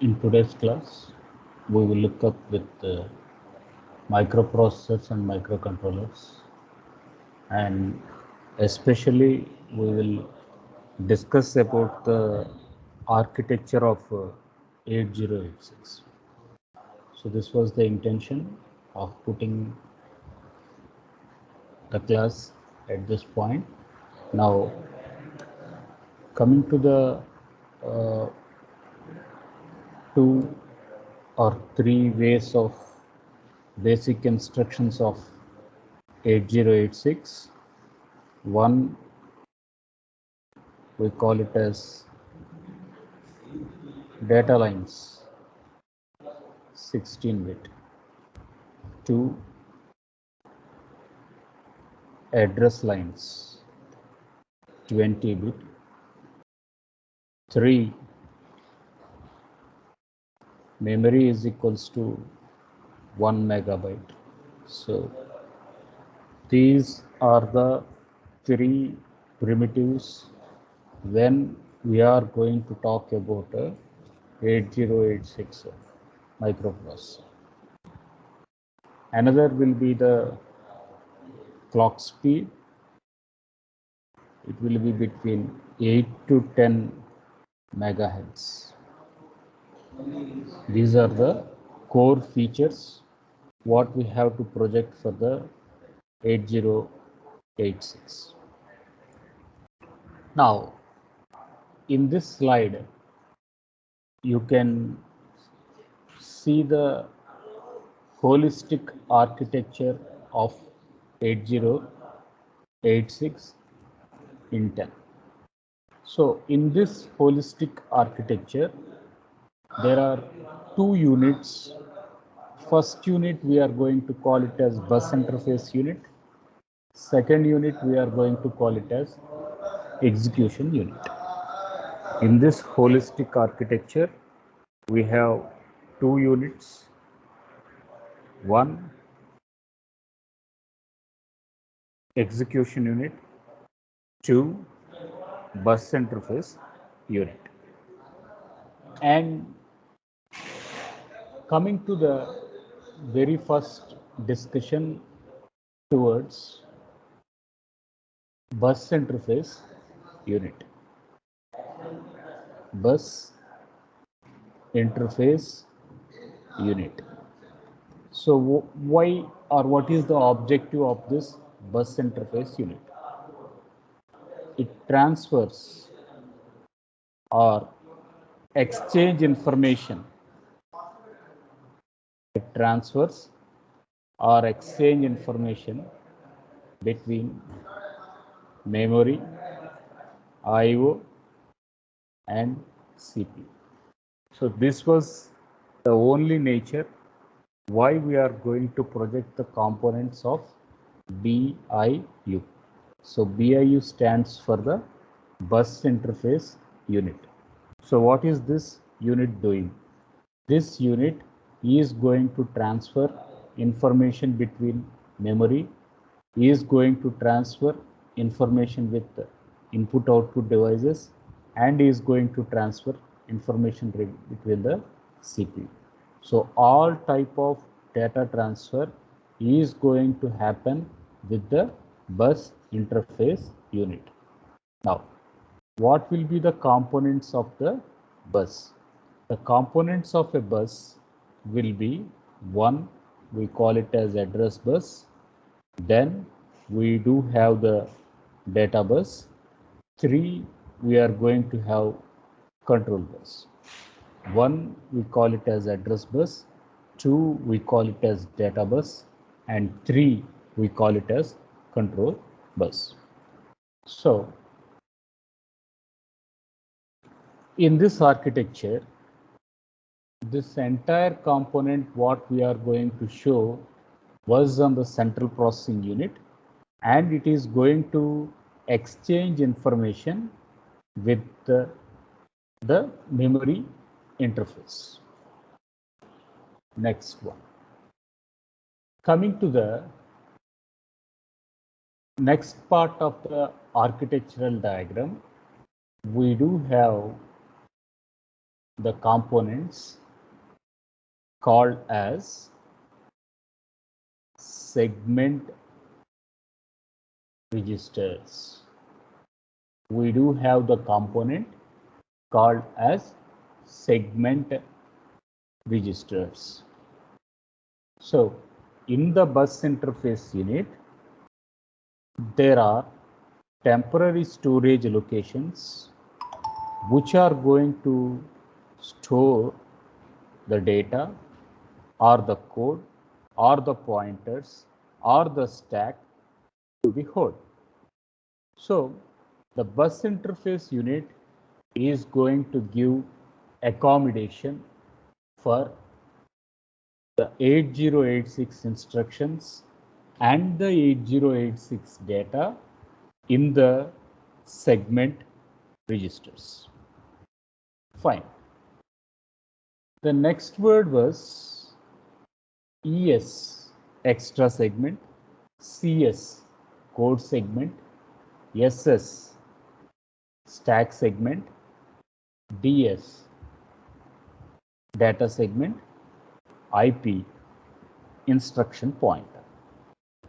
In today's class, we will look up with microprocessors and microcontrollers, and especially we will discuss about the architecture of 8086. So this was the intention of putting the class at this point. Now, coming to the uh, 2 or 3 ways of basic instructions of 8086. One, we call it as data lines, 16-bit. 2, address lines, 20-bit. 3, memory is equals to 1 megabyte. So these are the 3 primitives when we are going to talk about a 8086 microprocessor. Another will be the clock speed. It will be between 8 to 10 megahertz. These are the core features what we have to project for the 8086. Now, in this slide, you can see the holistic architecture of 8086 Intel. So in this holistic architecture, there are 2 units. First unit we are going to call it as bus interface unit. Second unit we are going to call it as execution unit. In this holistic architecture, we have 2 units. One, execution unit. 2, bus interface unit. And coming to the very first discussion towards bus interface unit. Bus interface unit. So why or what is the objective of this bus interface unit? It transfers or exchange information. It transfers or exchange information between memory, IO, and CPU. So this was the only nature why we are going to project the components of BIU. So BIU stands for the bus interface unit. So what is this unit doing? This unit is going to transfer information between memory, is going to transfer information with input output devices, and is going to transfer information between the CPU. So all type of data transfer is going to happen with the bus interface unit. Now, what will be the components of the bus? The components of a bus will be: 1, we call it as address bus. Then we do have the data bus. 3, we are going to have control bus. 1, we call it as address bus. 2, we call it as data bus. And 3, we call it as control bus. So in this architecture, this entire component what we are going to show was on the central processing unit, and it is going to exchange information with the memory interface. Next one. Coming to the next part of the architectural diagram, we do have the components called as segment registers. We do have the component called as segment registers. So in the bus interface unit, there are temporary storage locations which are going to store the data or the code or the pointers or the stack to the host. So the bus interface unit is going to give accommodation for the 8086 instructions and the 8086 data in the segment registers. Fine. The next word was ES, extra segment, CS, code segment, SS, stack segment, DS, data segment, IP, instruction pointer.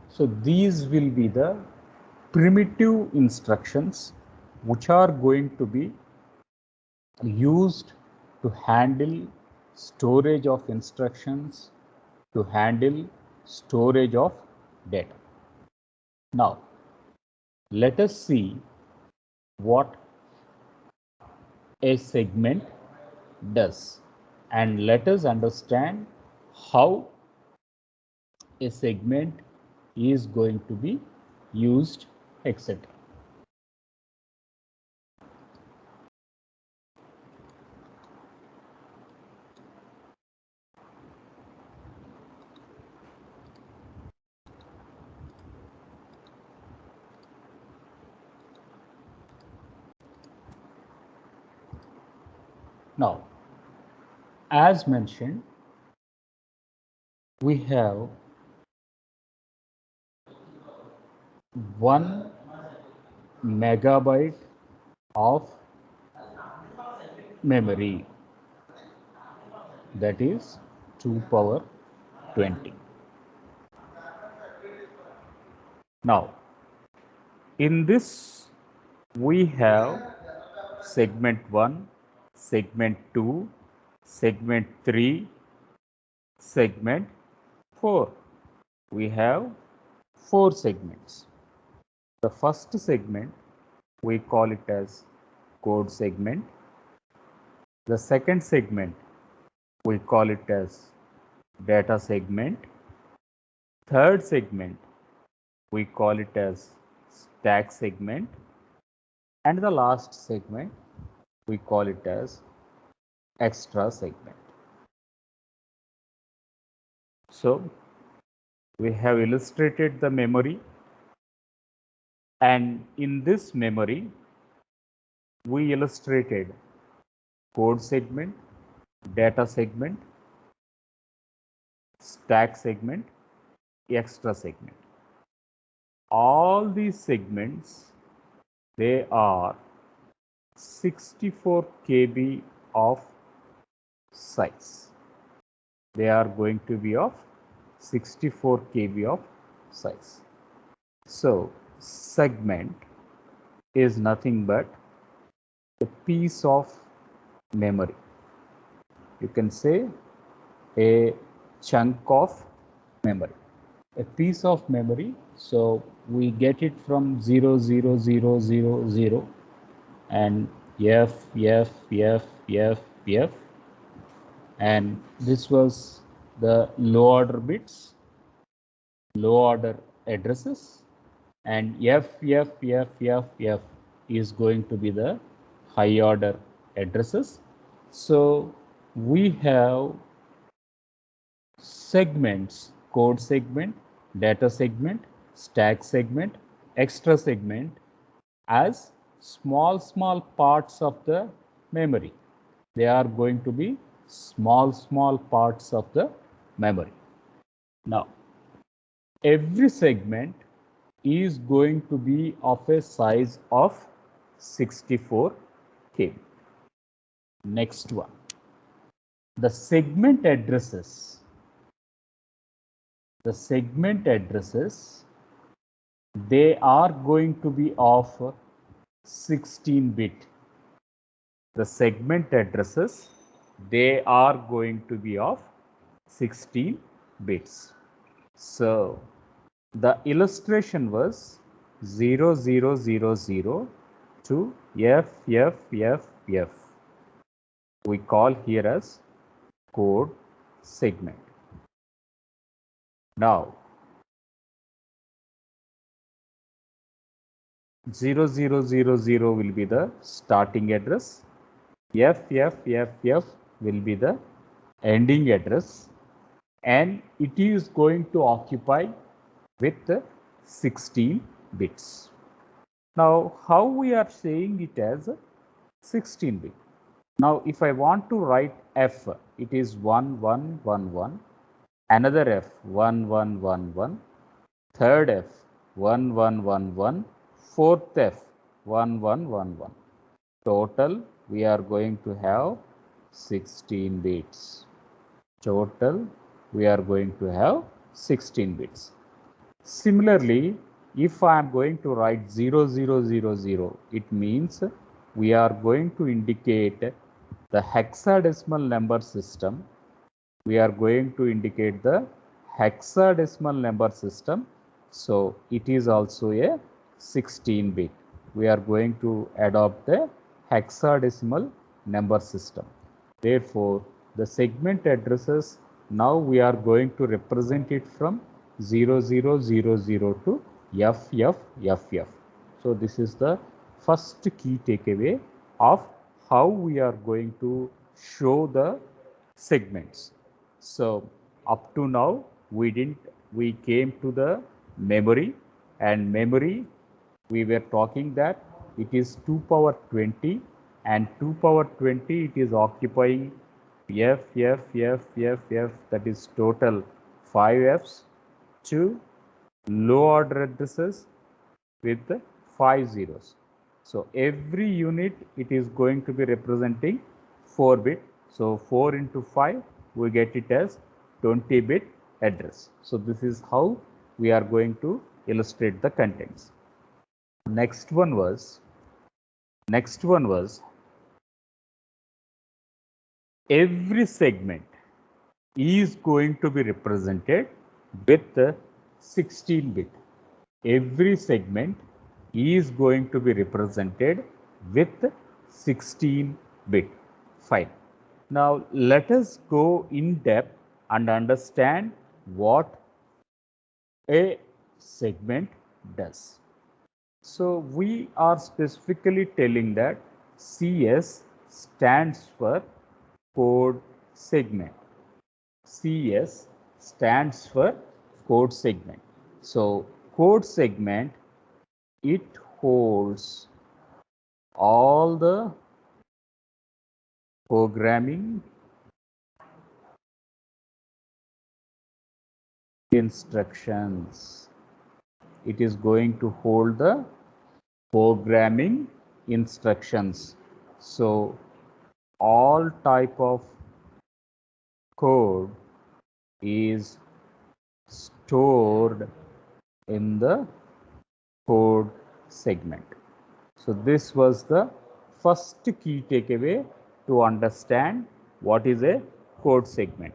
So these will be the primitive instructions which are going to be used to handle storage of instructions, to handle storage of data. Now, let us see what a segment does, and let us understand how a segment is going to be used, etc. Now, as mentioned, we have 1 megabyte of memory, that is 2 power 20. Now, in this we have segment 1, segment 2, segment 3, segment 4. We have 4 segments. The first segment we call it as code segment. The second segment we call it as data segment. Third segment we call it as stack segment, and the last segment we call it as extra segment. So we have illustrated the memory, and in this memory we illustrated code segment, data segment, stack segment, extra segment. All these segments, they are 64 KB of size. They are going to be of 64 KB of size. So segment is nothing but a piece of memory. You can say a chunk of memory, a piece of memory. So we get it from 0, 0, 0, 0, 0, and F, F, F, F, F, and this was the low order bits, low order addresses, and F, F, F, F, F is going to be the high order addresses. So we have segments: code segment, data segment, stack segment, extra segment as small parts of the memory. They are going to be small parts of the memory. Now, every segment is going to be of a size of 64 KB. Next one, the segment addresses. The segment addresses, they are going to be of 16-bit. The segment addresses, they are going to be of 16 bits. So the illustration was 0000 to FFFF. We call here as code segment. Now 0000 will be the starting address, FFFF will be the ending address, and it is going to occupy with 16 bits. Now, how we are saying it as 16 bit? Now, if I want to write F, it is 1111, another F 1111, third F 1111, fourth F 1111. Total, we are going to have 16 bits. Total, we are going to have 16 bits. Similarly, if I am going to write 0000, it means we are going to indicate the hexadecimal number system. We are going to indicate the hexadecimal number system. So it is also a 16-bit. We are going to adopt the hexadecimal number system. Therefore, the segment addresses, now we are going to represent it from 0000 to FFFF. So this is the first key takeaway of how we are going to show the segments. So up to now we came to the memory, and memory we were talking that it is 2 power 20, and 2 power 20 it is occupying FFFFF, that is total 5 Fs, 2 low order addresses with 5 zeros. So every unit it is going to be representing 4 bit. So 4 into 5 we get it as 20 bit address. So this is how we are going to illustrate the contents. Next one was every segment is going to be represented with 16 bit. Every segment is going to be represented with 16 bit. Fine. Now let us go in depth and understand what a segment does. So we are specifically telling that CS stands for code segment. CS stands for code segment. So code segment, it holds all the programming instructions. It is going to hold the programming instructions. So all type of code is stored in the code segment. So this was the first key takeaway to understand what is a code segment.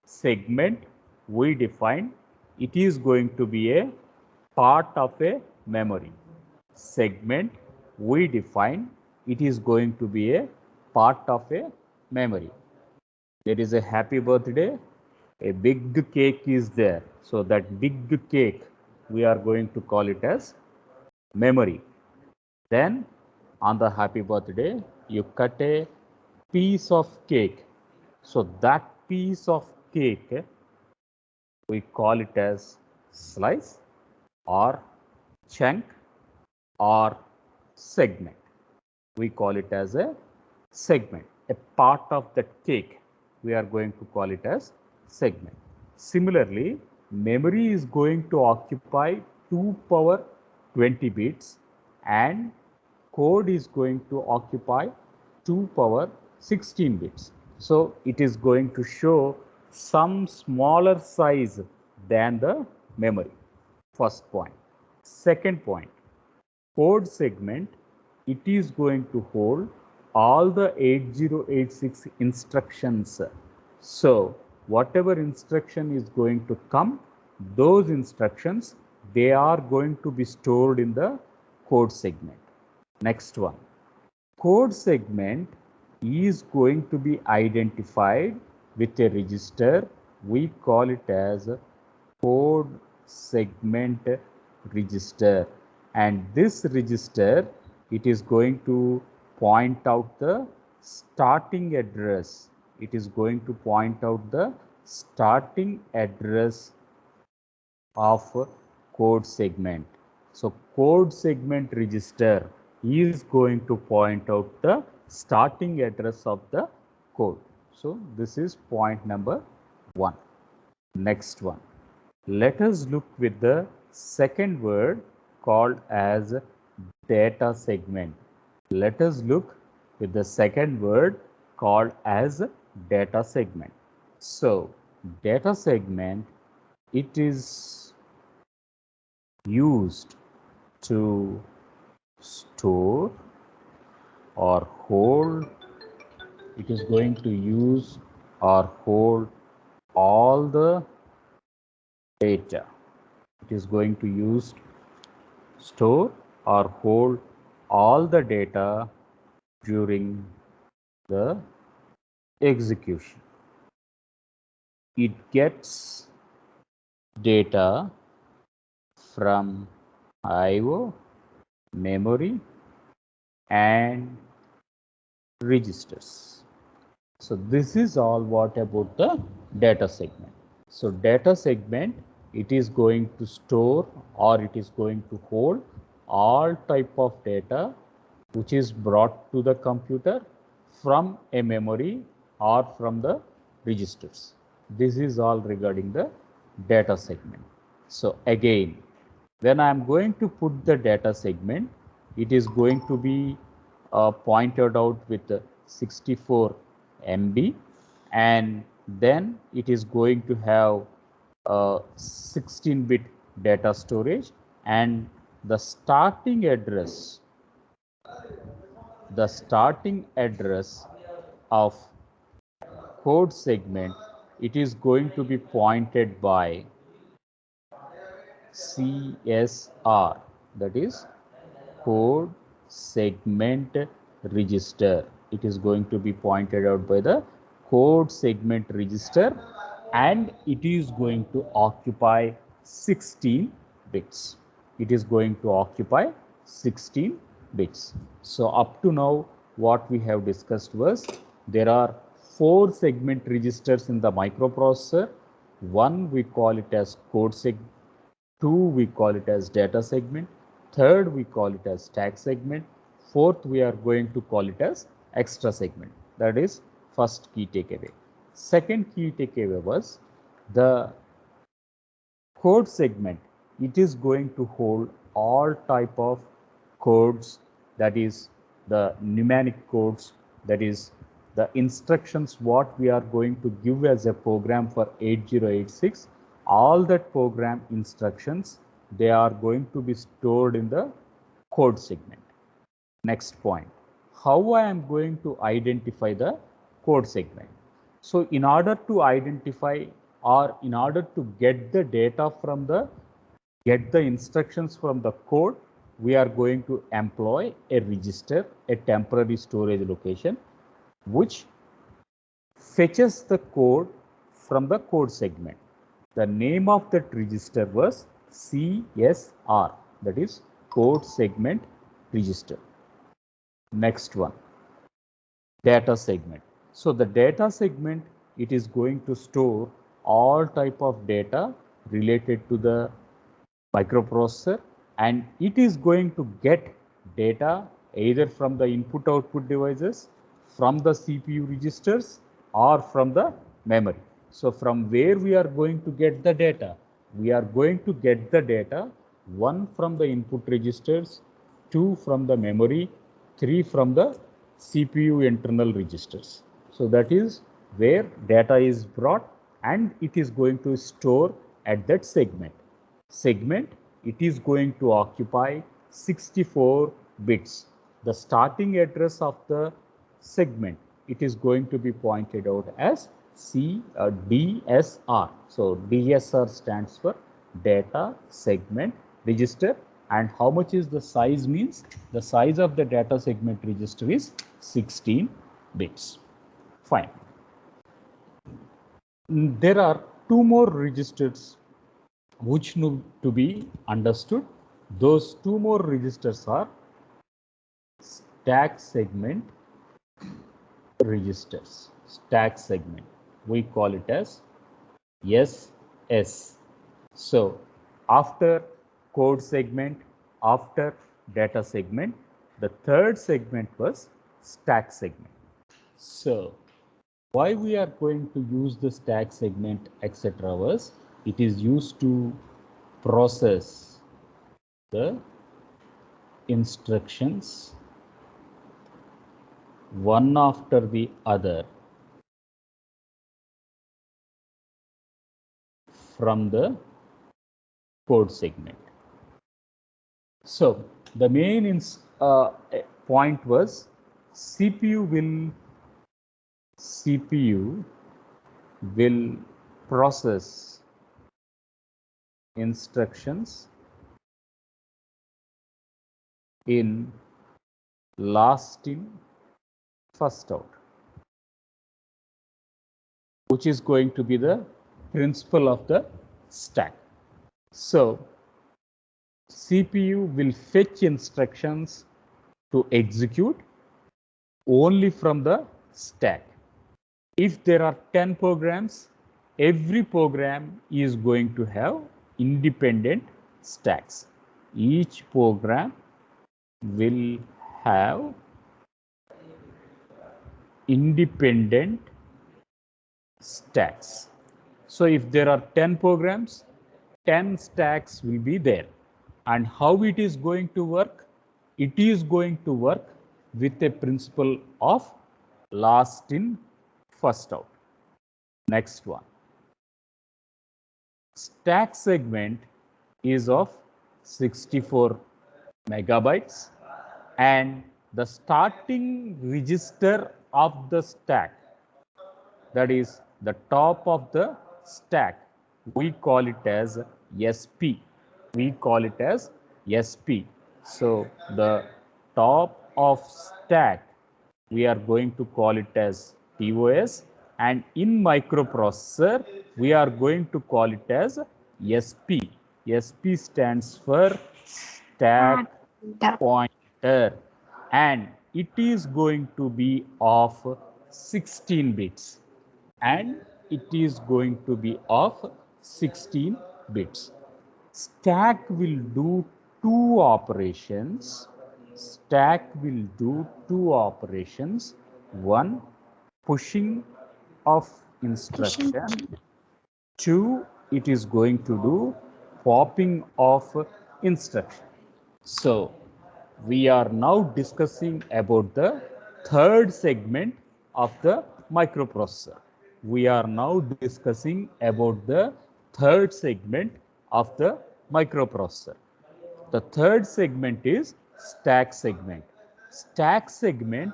Segment, we define it is going to be a part of a memory. Segment, we define it is going to be a part of a memory. There is a happy birthday, a big cake is there. So that big cake, we are going to call it as memory. Then on the happy birthday, you cut a piece of cake. So that piece of cake, we call it as slice or chunk or segment. We call it as a segment, a part of the cake we are going to call it as segment. Similarly, memory is going to occupy 2 power 20 bits and code is going to occupy 2 power 16 bits. So it is going to show some smaller size than the memory. First point. Second point, code segment, it is going to hold all the 8086 instructions. So whatever instruction is going to come, those instructions, they are going to be stored in the code segment. Next one, code segment is going to be identified with a register. We call it as code segment register, and this register, it is going to point out the starting address. It is going to point out the starting address of code segment. So code segment register is going to point out the starting address of the code. So this is point number 1. Next one, let us look with the second word called as data segment. Let us look with the second word called as data segment. So data segment, it is used to store or hold, it is going to use or hold all the data. It is going to use, store or hold all the data during the execution. It gets data from I/O, memory and registers. So this is all what about the data segment. So data segment, it is going to store or it is going to hold all type of data which is brought to the computer from a memory or from the registers. This is all regarding the data segment. So again, when I am going to put the data segment, it is going to be pointed out with 64 MB, and then it is going to have 16-bit data storage, and the starting address of code segment, it is going to be pointed by CSR, that is code segment register. It is going to be pointed out by the code segment register, and it is going to occupy 16 bits. It is going to occupy 16 bits. So up to now, what we have discussed was there are 4 segment registers in the microprocessor. One we call it as code segment, 2 we call it as data segment, third we call it as stack segment, fourth we are going to call it as extra segment. That is first key takeaway. Second key takeaway was the code segment, it is going to hold all type of codes, that is the mnemonic codes, that is the instructions what we are going to give as a program for 8086. All that program instructions, they are going to be stored in the code segment. Next point, how I am going to identify the code segment. So in order to identify or in order to get the data from the, get the instructions from the code, we are going to employ a register, a temporary storage location, which fetches the code from the code segment. The name of that register was CSR, that is code segment register. Next one, data segment. So the data segment, it is going to store all type of data related to the microprocessor, and it is going to get data either from the input output devices, from the CPU registers, or from the memory. So from where we are going to get the data? We are going to get the data, 1 from the input registers, 2 from the memory, 3 from the CPU internal registers. So that is where data is brought and it is going to store at that segment. It is going to occupy 64 bits. The starting address of the segment, it is going to be pointed out as DSR. So DSR stands for data segment register, and how much is the size means the size of the data segment register is 16 bits. Fine. There are two more registers which need to be understood. Those two more registers are stack segment registers. Stack segment, we call it as SS. So after code segment, after data segment, the third segment was stack segment. So why we are going to use the stack segment, etc. was it is used to process the instructions one after the other from the code segment. So the main point was CPU will process instructions in last in first out, which is going to be the principle of the stack. So CPU will fetch instructions to execute only from the stack. If there are 10 programs, every program is going to have independent stacks. Each program will have independent stacks. So if there are 10 programs, 10 stacks will be there. And how it is going to work? It is going to work with a principle of last in, first out. Next one. Stack segment is of 64 megabytes, and the starting register of the stack, that is the top of the stack, we call it as SP. We call it as SP. So the top of stack, we are going to call it as TOS, and in microprocessor we are going to call it as SP. SP stands for stack pointer, and it is going to be of 16 bits, and it is going to be of 16 bits. Stack will do two operations. Stack will do two operations. One, pushing of instruction. Two, it is going to do popping of instruction. So we are now discussing about the third segment of the microprocessor. We are now discussing about the third segment of the microprocessor. The third segment is stack segment. Stack segment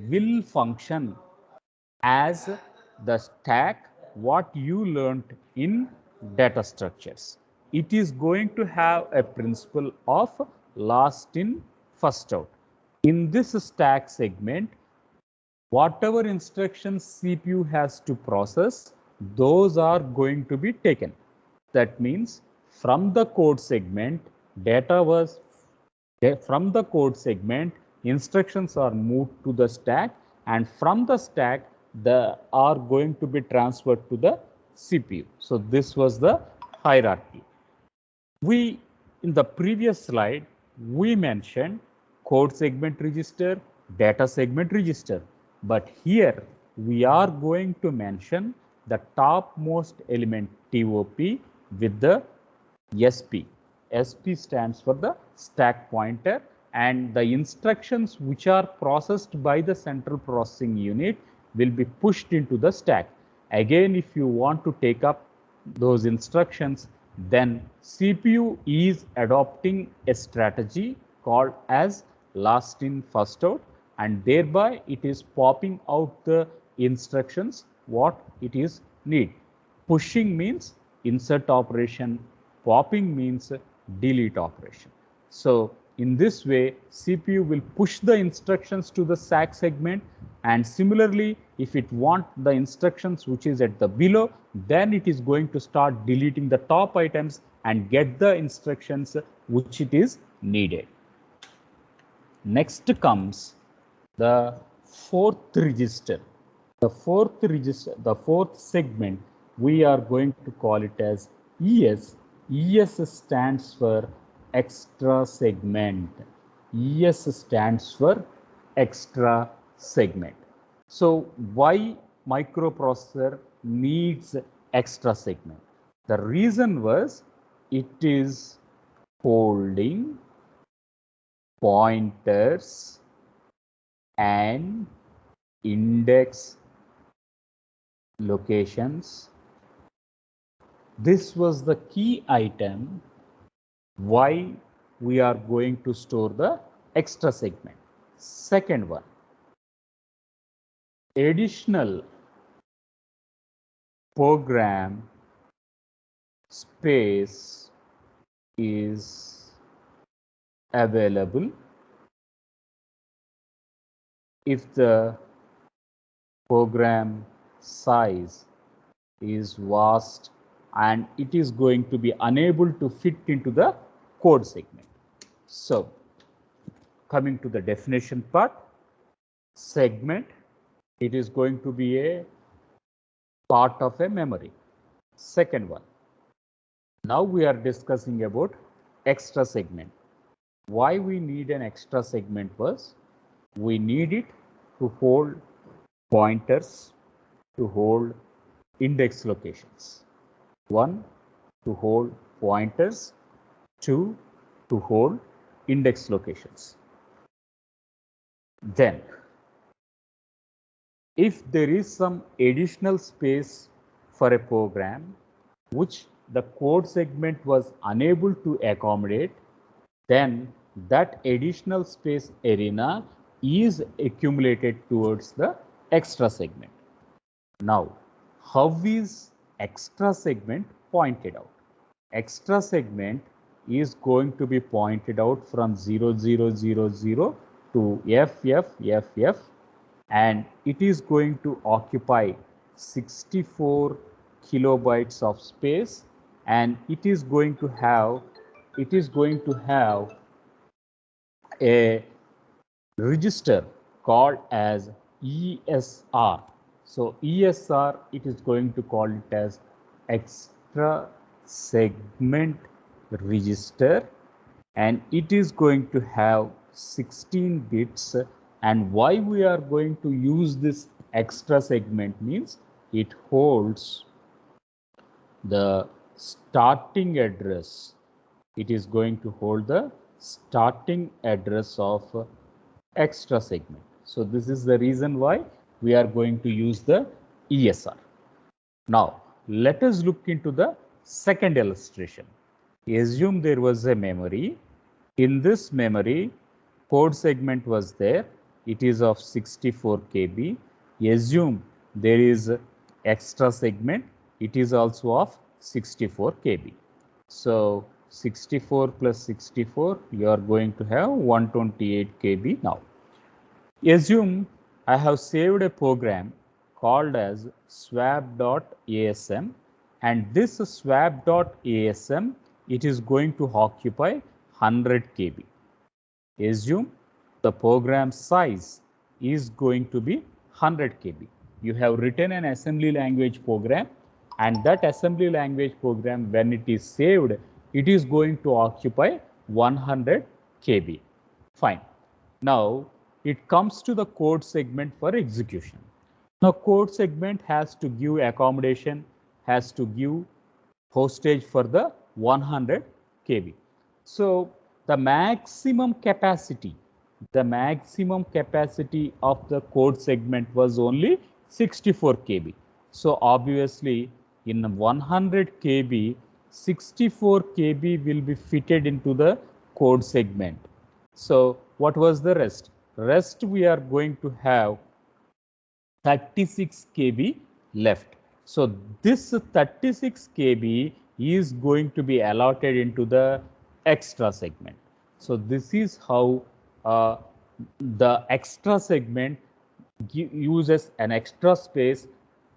will function as the stack what you learnt in data structures. It is going to have a principle of last in, first out. In this stack segment, whatever instructions CPU has to process, those are going to be taken. That means from the code segment, from the code segment, instructions are moved to the stack, and from the stack, they are going to be transferred to the CPU. So this was the hierarchy. In the previous slide, we mentioned code segment register, data segment register. But here we are going to mention the topmost element TOP with the SP. SP stands for the stack pointer, and the instructions which are processed by the central processing unit will be pushed into the stack. Again, if you want to take up those instructions, then CPU is adopting a strategy called as last in first out, and thereby it is popping out the instructions what it is need. Pushing means insert operation, popping means delete operation. So in this way, CPU will push the instructions to the stack segment, and similarly, if it wants the instructions which is at the below, then it is going to start deleting the top items and get the instructions which it is needed. Next comes the fourth register. The fourth register, the fourth segment, we are going to call it as ES. ES stands for extra segment. ES stands for extra segment. So why microprocessor needs extra segment? The reason was it is holding pointers and index locations. This was the key item why we are going to store the extra segment. Second one, additional program space is available if the program size is vast and it is going to be unable to fit into the code segment. So coming to the definition part, segment, it is going to be a part of a memory. Second one, now we are discussing about extra segment. Why we need an extra segment was we need it to hold pointers, to hold index locations. 1, to hold pointers. 2, to hold index locations. Then, if there is some additional space for a program which the code segment was unable to accommodate, then that additional space arena is accumulated towards the extra segment. Now, how is extra segment pointed out? Extra segment is going to be pointed out from 0000 to FFFF, and it is going to occupy 64 kilobytes of space, and it is going to have a register called as ESR. So ESR, it is going to call it as extra segment register, and it is going to have 16 bits. And why we are going to use this extra segment means it holds the starting address. It is going to hold the starting address of extra segment. So this is the reason why we are going to use the ESR. Now let us look into the second illustration. Assume there was a memory. In this memory, code segment was there. It is of 64 KB. Assume there is extra segment. It is also of 64 KB. So 64 plus 64, you are going to have 128 KB now. Assume I have saved a program called as swap.asm, and this swap.asm, it is going to occupy 100 KB. Assume the program size is going to be 100 KB. You have written an assembly language program, and that assembly language program, when it is saved, it is going to occupy 100 KB. Fine. Now it comes to the code segment for execution. Now code segment has to give accommodation, has to give postage for the 100 kb. So the maximum capacity of the code segment was only 64 kb. So obviously in 100 kb, 64 kb will be fitted into the code segment. So what was the rest? Rest we are going to have 36 kb left. So this 36 kb is going to be allotted into the extra segment. So this is how the extra segment uses an extra space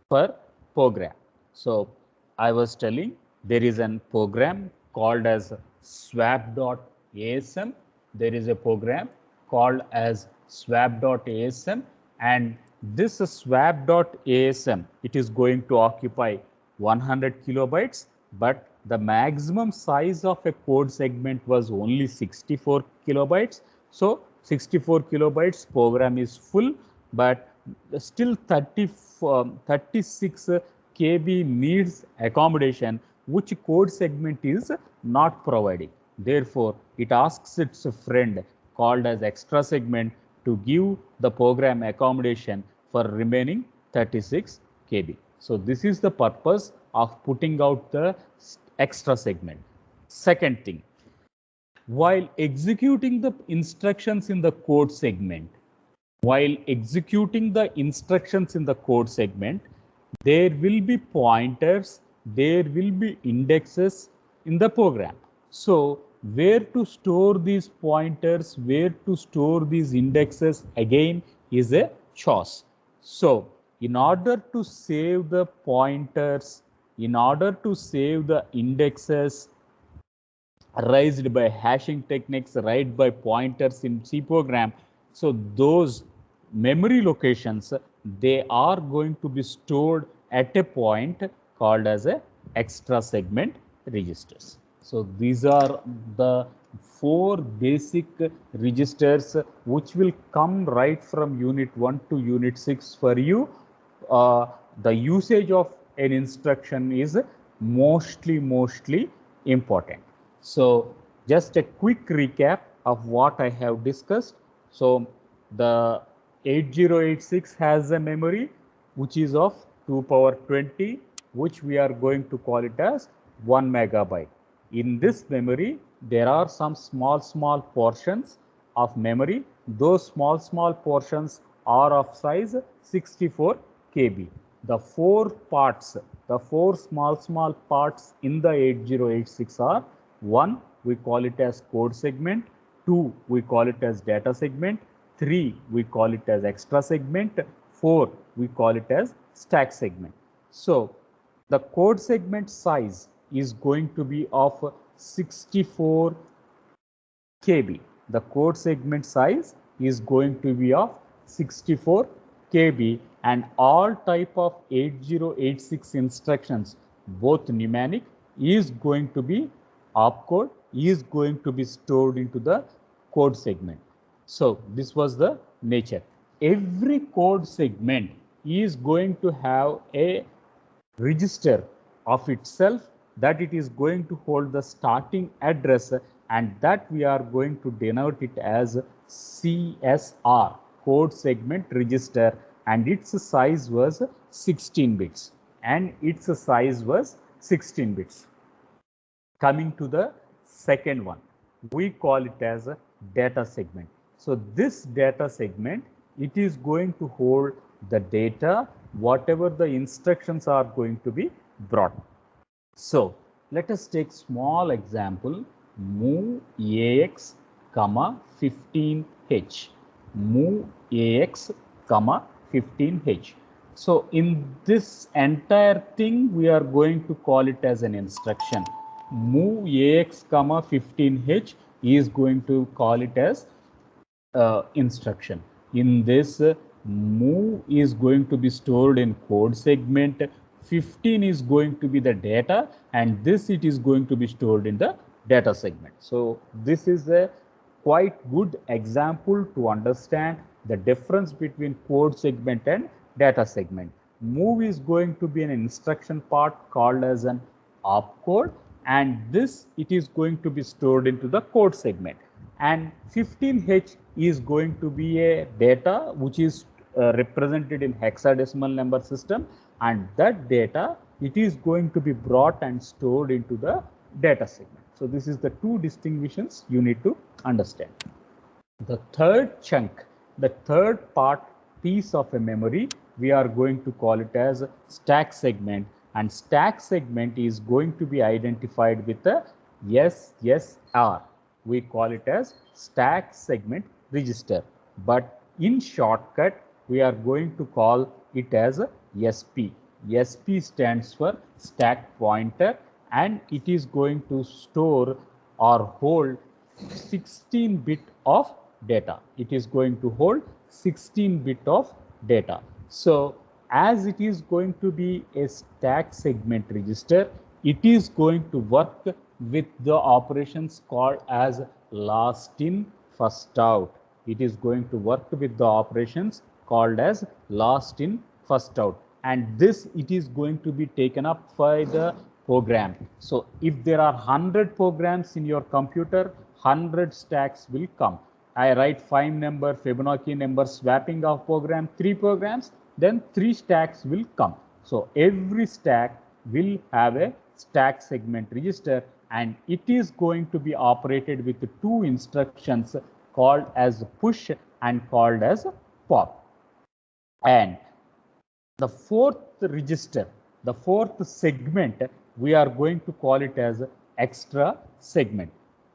per program. So I was telling there is an program called as swap.asm. There is a program called as swap.asm, and this swap.asm, it is going to occupy 100 kilobytes, but the maximum size of a code segment was only 64 kilobytes. So 64 kilobytes program is full, but still 36 kb needs accommodation, which code segment is not providing. Therefore, it asks its friend called as extra segment to give the program accommodation for remaining 36 kb. So this is the purpose of putting out the extra segment. Second thing, while executing the instructions in the code segment, there will be pointers, there will be indexes in the program. So where to store these pointers, where to store these indexes again is a choice. So in order to save the pointers, in order to save the indexes raised by hashing techniques, right, by pointers in C program, so those memory locations, they are going to be stored at a point called as a extra segment registers. So these are the 4 basic registers which will come right from unit 1 to unit 6 for you. The usage of an instruction is mostly important. So just a quick recap of what I have discussed. So the 8086 has a memory which is of 2 power 20, which we are going to call it as 1 megabyte. In this memory, there are some small portions of memory. Those small portions are of size 64 kb. The 4 parts, the 4 small parts in the 8086 are: 1, we call it as code segment; 2, we call it as data segment; 3, we call it as extra segment; 4, we call it as stack segment. So the code segment size is going to be of 64 kb. The code segment size is going to be of 64 kb, and all type of 8086 instructions, both mnemonic, is going to be opcode, is going to be stored into the code segment. So this was the nature. Every code segment is going to have a register of itself, that it is going to hold the starting address, and that we are going to denote it as CSR, code segment register, and its size was 16 bits, Coming to the second one, we call it as a data segment. So this data segment, it is going to hold the data, whatever the instructions are going to be brought. So let us take small example, move AX, 15H, move AX, 15H. So in this entire thing, we are going to call it as an instruction. Move AX, 15H is going to call it as instruction. In this, move is going to be stored in code segment, 15 is going to be the data, and this it is going to be stored in the data segment. So this is a quite good example to understand the difference between code segment and data segment. Move is going to be an instruction part called as an opcode, and this it is going to be stored into the code segment. And 15H is going to be a data which is represented in hexadecimal number system, and that data it is going to be brought and stored into the data segment. So this is the two distinctions you need to understand. The third chunk, the third part piece of a memory, we are going to call it as stack segment, and stack segment is going to be identified with a SSR. We call it as stack segment register, but in shortcut we are going to call it as a SP. SP stands for stack pointer, and it is going to store or hold 16-bit of data. It is going to hold 16-bit of data. So as it is going to be a stack segment register, it is going to work with the operations called as last in, first out. It is going to work with the operations called as last in, first out. And this it is going to be taken up by the program. So if there are 100 programs in your computer, 100 stacks will come. I write 5 number Fibonacci number swapping of program, 3 programs, then 3 stacks will come. So every stack will have a stack segment register, and it is going to be operated with 2 instructions called as push and called as pop. And the fourth register, the fourth segment, we are going to call it as extra segment.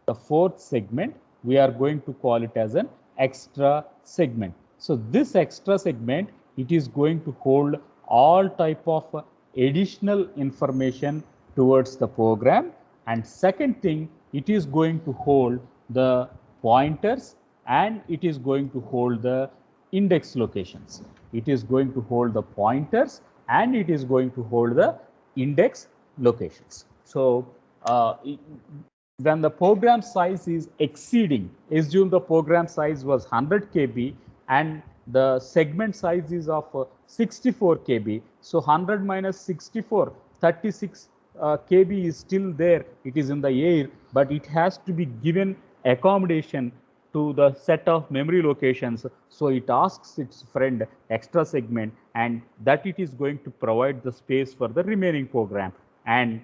The fourth segment, we are going to call it as an extra segment. So this extra segment, it is going to hold all type of additional information towards the program. And second thing, it is going to hold the pointers, and it is going to hold the index locations. It is going to hold the pointers, and it is going to hold the index locations. So when the program size is exceeding, assume the program size was 100 KB and the segment size is of 64 KB. So 100 minus 64, 36 KB is still there. It is in the air, but it has to be given accommodation to the set of memory locations. So it asks its friend extra segment, and that it is going to provide the space for the remaining program. And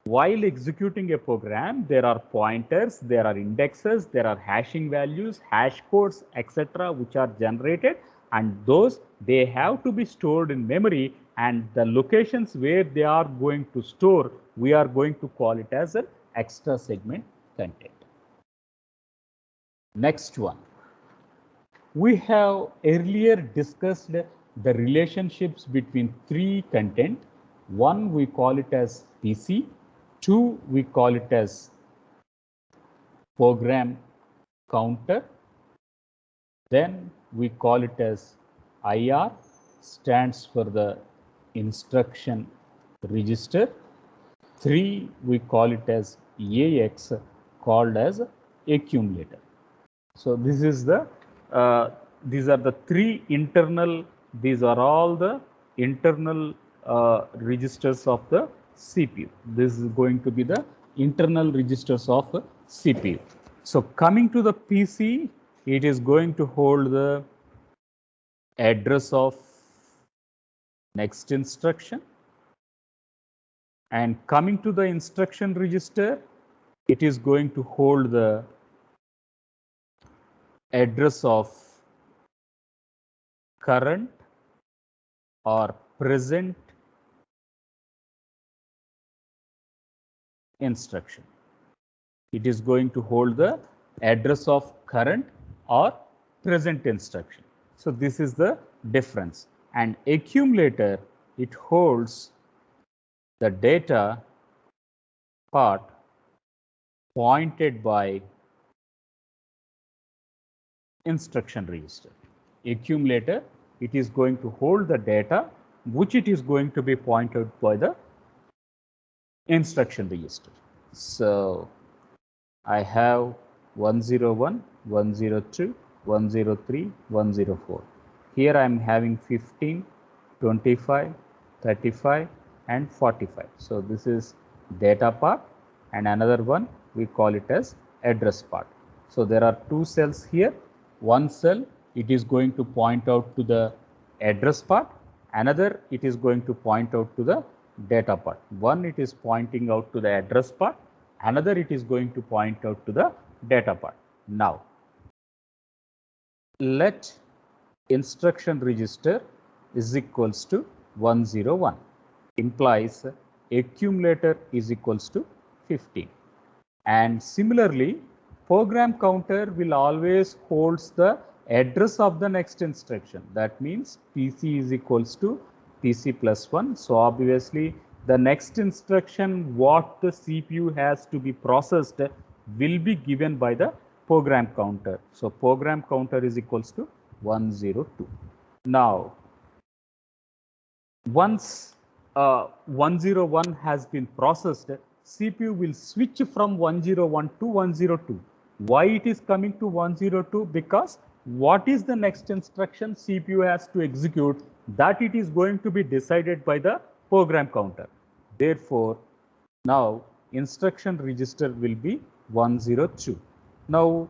while executing a program, there are pointers, there are indexes, there are hashing values, hash codes, etc., which are generated, and those they have to be stored in memory, and the locations where they are going to store, we are going to call it as an extra segment content. Next one, we have earlier discussed the relationships between 3 content. 1 we call it as PC, 2 we call it as program counter, then we call it as IR, stands for the instruction register, 3 we call it as AX, called as accumulator. So this is the these are the 3 internal, these are all the internal registers of the CPU. This is going to be the internal registers of CPU. So coming to the PC, it is going to hold the address of next instruction, and coming to the instruction register, it is going to hold the address of current or present instruction. It is going to hold the address of current or present instruction. So this is the difference. And accumulator, it holds the data part pointed by instruction register. Accumulator, it is going to hold the data which it is going to be pointed by the instruction register. So I have 101, 102, 103, 104. Here I am having 15, 25, 35 and 45. So this is data part, and another one we call it as address part. So there are two cells here. One cell, it is going to point out to the address part. Another, it is going to point out to the data part. One, it is pointing out to the address part. Another, it is going to point out to the data part. Now, let instruction register is equals to 101, implies accumulator is equals to 15. And similarly, program counter will always holds the address of the next instruction. That means PC is equals to PC plus 1. So obviously the next instruction what the CPU has to be processed will be given by the program counter. So program counter is equals to 102. Now, once 101 has been processed, CPU will switch from 101 to 102. Why it is coming to 102? Because what is the next instruction CPU has to execute, that it is going to be decided by the program counter. Therefore, now instruction register will be 102. Now,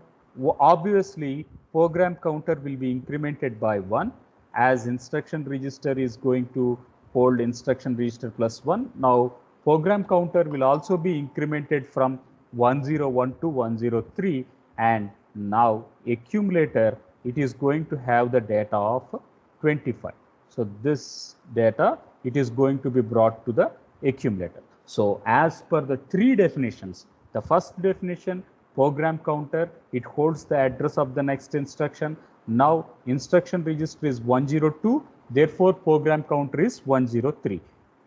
obviously, program counter will be incremented by 1 as instruction register is going to hold instruction register plus 1. Now, program counter will also be incremented from 101 to 103, and now accumulator, it is going to have the data of 25. So this data, it is going to be brought to the accumulator. So as per the three definitions, the first definition, program counter, it holds the address of the next instruction. Now instruction register is 102, therefore program counter is 103.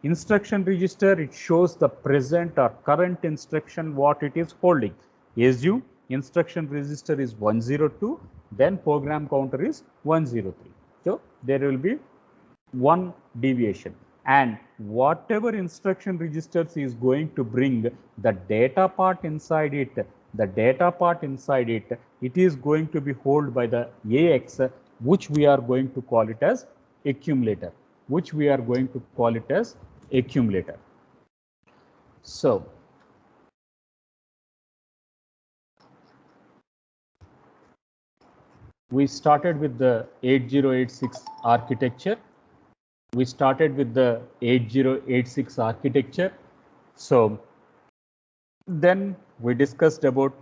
Instruction register, it shows the present or current instruction what it is holding. Assume instruction register is 102, then program counter is 103. So there will be one deviation, and whatever instruction registers is going to bring the data part inside it, it is going to be held by the AX, which we are going to call it as accumulator, So we started with the 8086 architecture. So then we discussed about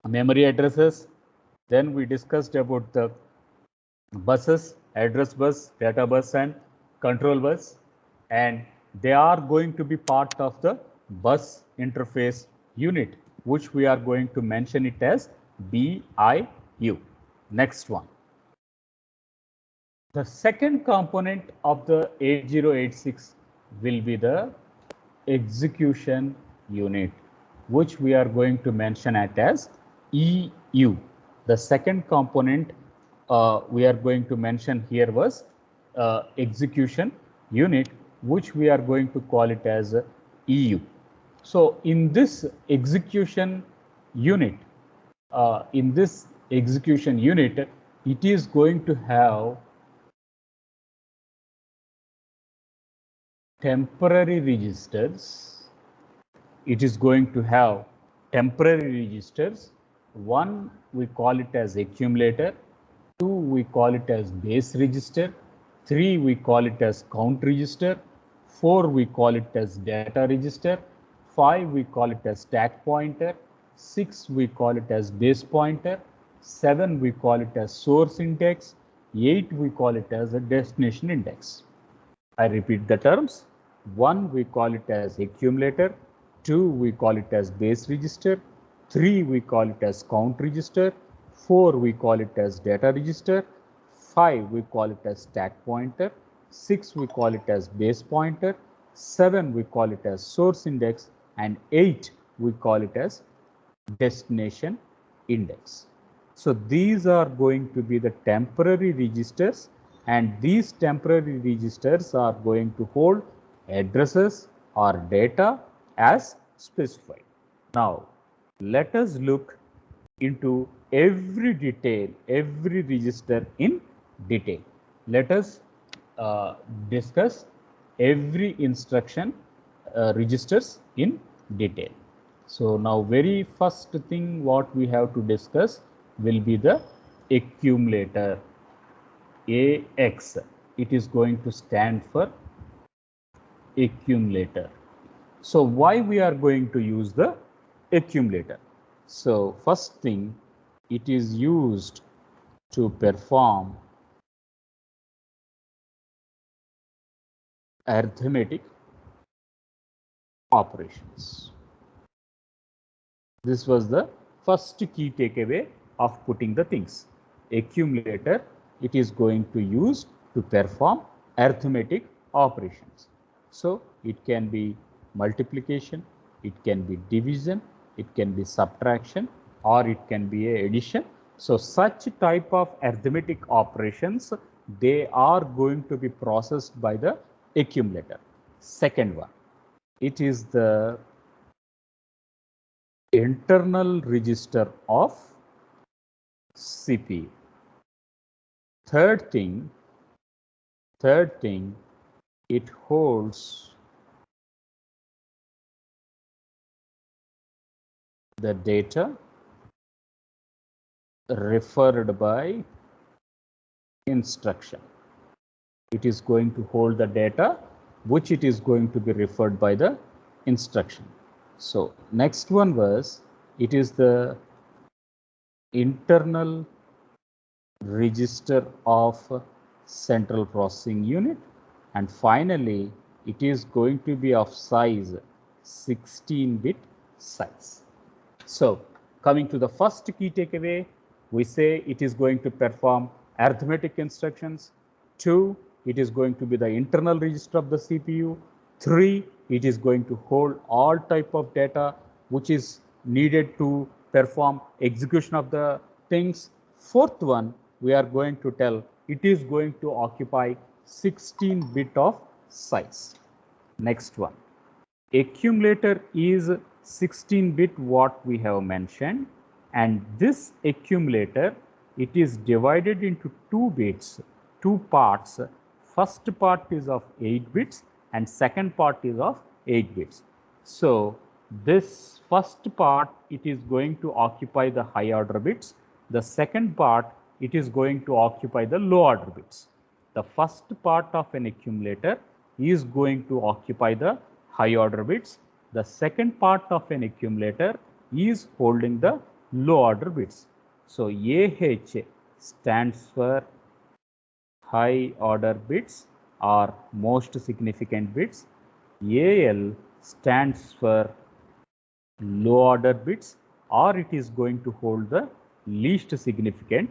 memory addresses. Then we discussed about the buses, address bus, data bus and control bus, and they are going to be part of the bus interface unit, which we are going to mention it as BIU. Next one. The second component of the 8086 will be the execution unit, which we are going to mention it as EU. The second component we are going to mention here was execution unit, which we are going to call it as EU. So in this execution unit, it is going to have temporary registers. One, we call it as accumulator. Two, we call it as base register. Three, we call it as count register. Four, we call it as data register. Five, we call it as stack pointer. Six, we call it as base pointer. Seven, we call it as source index. Eight, we call it as a destination index. I repeat the terms. One, we call it as accumulator. Two, we call it as base register. Three, we call it as count register. Four, we call it as data register. Five, we call it as stack pointer. Six, we call it as base pointer. Seven, we call it as source index. And eight, we call it as destination index. So these are going to be the temporary registers, and these temporary registers are going to hold addresses or data as specified. Now, let us look into every register in detail. Let us discuss every instruction registers in detail. So now very first thing what we have to discuss will be the accumulator. AX, it is going to stand for accumulator. So why we are going to use the accumulator? So first thing, it is used to perform arithmetic operations. This was the first key takeaway of putting the things. Accumulator, it is going to use to perform arithmetic operations. So it can be multiplication, it can be division, it can be subtraction, or it can be a addition. So such type of arithmetic operations, they are going to be processed by the accumulator. Second one, it is the internal register of CPU. Third thing, it holds the data referred by instruction. It is going to hold the data which it is going to be referred by the instruction. So next one was, it is the internal register of central processing unit, and finally it is going to be of size 16-bit size. So coming to the first key takeaway, we say it is going to perform arithmetic instructions. 2, it is going to be the internal register of the CPU. 3, it is going to hold all type of data which is needed to perform execution of the things. Fourth one, we are going to tell it is going to occupy 16-bit of size. Next one, accumulator is 16-bit what we have mentioned, and this accumulator, it is divided into 2 bits, 2 parts. First part is of 8 bits and second part is of 8 bits. So this first part, it is going to occupy the high order bits. The second part, it is going to occupy the low order bits. The first part of an accumulator is going to occupy the high order bits. The second part of an accumulator is holding the low order bits. So AH stands for high order bits or most significant bits. AL stands for low order bits, or it is going to hold the least significant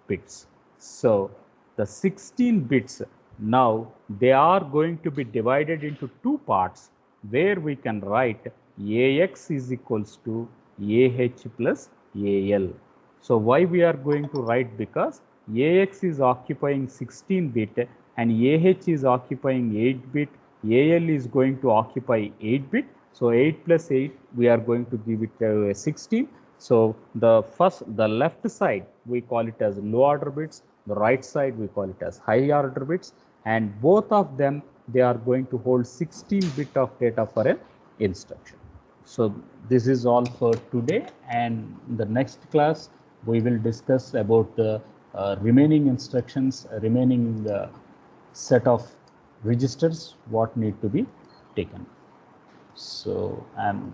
bits. So the 16 bits, now they are going to be divided into 2 parts, where we can write AX is equals to AH plus AL. So why we are going to write? Because AX is occupying 16 bit and AH is occupying 8 bit. AL is going to occupy 8 bit. So 8 plus 8, we are going to give it 16. So the left side, we call it as low order bits. The right side, we call it as high order bits. And both of them, they are going to hold 16 bit of data for an instruction. So this is all for today, and in the next class we will discuss about the remaining instructions, remaining set of registers what need to be taken. So I'm